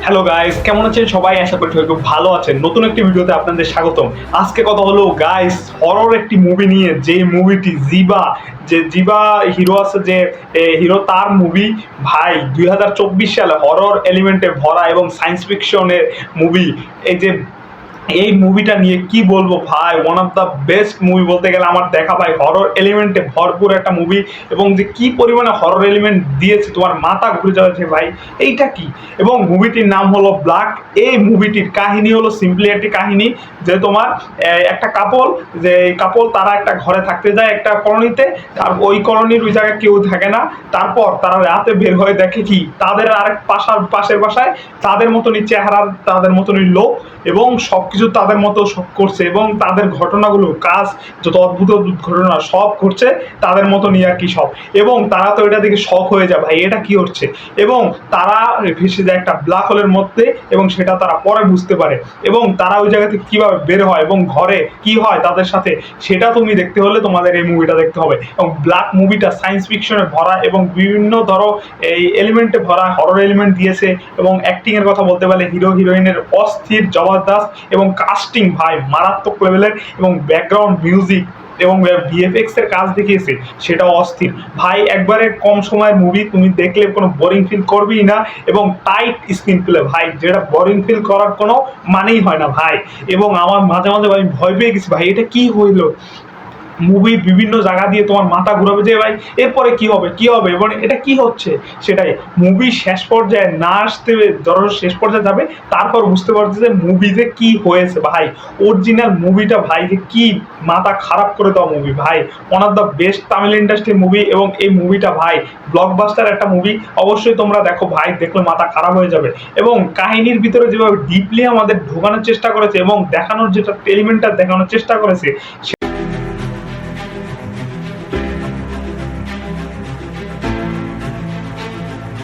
Hello guys, কেমন আছেন সবাই? আশা করি সবাই খুব ভালো আছেন। নতুন একটি ভিডিওতে আপনাদের স্বাগতম। আজকে কথা হলো গাইস হরর একটি মুভি নিয়ে, যে মুভিটি জিবা, যে জিবা হিরো আছে, যে হিরো, তার মুভি। ভাই 2024 সালে হরর এলিমেন্টে ভরা এবং সায়েন্স ফিকশনের মুভি। এই মুভিটা নিয়ে কি বলবো ভাই, one of the best movie বলতে গেলে আমার দেখা। ভাই হরর এলিমেন্টে ভরপুর একটা মুভি, এবং যে কি পরিমাণে হরর এলিমেন্ট দিয়েছে তোমার মাথা ঘুরে যাচ্ছে ভাই, এইটা কি। এবং মুভিটির নাম হলো ব্ল্যাক। এই মুভিটির কাহিনী হলো সিম্পলি একটি কাহিনী, যে তোমার একটা কাপল, যে কাপল তারা একটা ঘরে থাকতে যায় একটা কলোনিতে। আর ওই কলোনির ওই জায়গায় কেউ থাকে না। তারপর তারা রাতে বের হয়ে দেখে কি তাদের আরেক পাশের বাসায় তাদের মতনই চেহারা, তাদের মতনই লোক, এবং সবকিছু তাদের মতো সব করছে, এবং তাদের ঘটনাগুলো কাজ, যত অদ্ভুত অদ্ভুত ঘটনা সব করছে তাদের মতো নিয়ে আর কি সব। এবং তারা তো এটা দেখে শক হয়ে যায়, ভাই এটা কি হচ্ছে। এবং তারা ভেসে যায় একটা ব্ল্যাক হোলের মধ্যে, এবং সেটা তারা পরে বুঝতে পারে। এবং তারা ওই জায়গা থেকে কিভাবে বের হয় এবং ঘরে কি হয় তাদের সাথে, সেটা তুমি দেখতে হলে তোমাদের এই মুভিটা দেখতে হবে। এবং ব্ল্যাক মুভিটা সায়েন্স ফিকশনে ভরা এবং বিভিন্ন ধরো এই এলিমেন্টে ভরা, হরর এলিমেন্ট দিয়েছে। এবং অ্যাক্টিং এর কথা বলতে পারলে হিরো হিরোইনের অস্থির জবরদস্ত, এবং কাস্টিং ভাই মারাত্মক লেভেলের, এবং ব্যাকগ্রাউন্ড মিউজিক এবং ভিএফএক্স এর কাজ দেখিয়েছে, সেটাও অস্থির ভাই। একবারে কম সময়ের মুভি, তুমি দেখলে কোনো বোরিং ফিল করবেই না। এবং টাইট স্ক্রিন প্লে ভাই, যেটা বোরিং ফিল করার কোনো মানেই হয় না ভাই। এবং আমার মাঝে মাঝে ভাই ভয় পেয়ে গেছি, ভাই এটা কি হইলো। মুভি বিভিন্ন জায়গা দিয়ে তোমার মাথা ঘুরাবে যে ভাই এরপরে কি হবে কি হবে, এবং এটা কি হচ্ছে। সেটাই মুভি শেষ পর্যায়ে না আসতে, ধরো শেষ পর্যায়ে যাবে, তারপর বুঝতে পারছে যে মুভিতে কি হয়েছে ভাই। অরিজিনাল মুভিটা ভাই, যে কি মাথা খারাপ করে দেওয়া মুভি ভাই, one of the best Tamil industry movie. এবং এই মুভিটা ভাই ব্লকবাস্টার একটা মুভি, অবশ্যই তোমরা দেখো ভাই, দেখলে মাথা খারাপ হয়ে যাবে। এবং কাহিনীর ভিতরে যেভাবে ডিপলি আমাদের ঢোকানোর চেষ্টা করেছে, এবং দেখানোর যেটা এলিমেন্টটা দেখানোর চেষ্টা করেছে,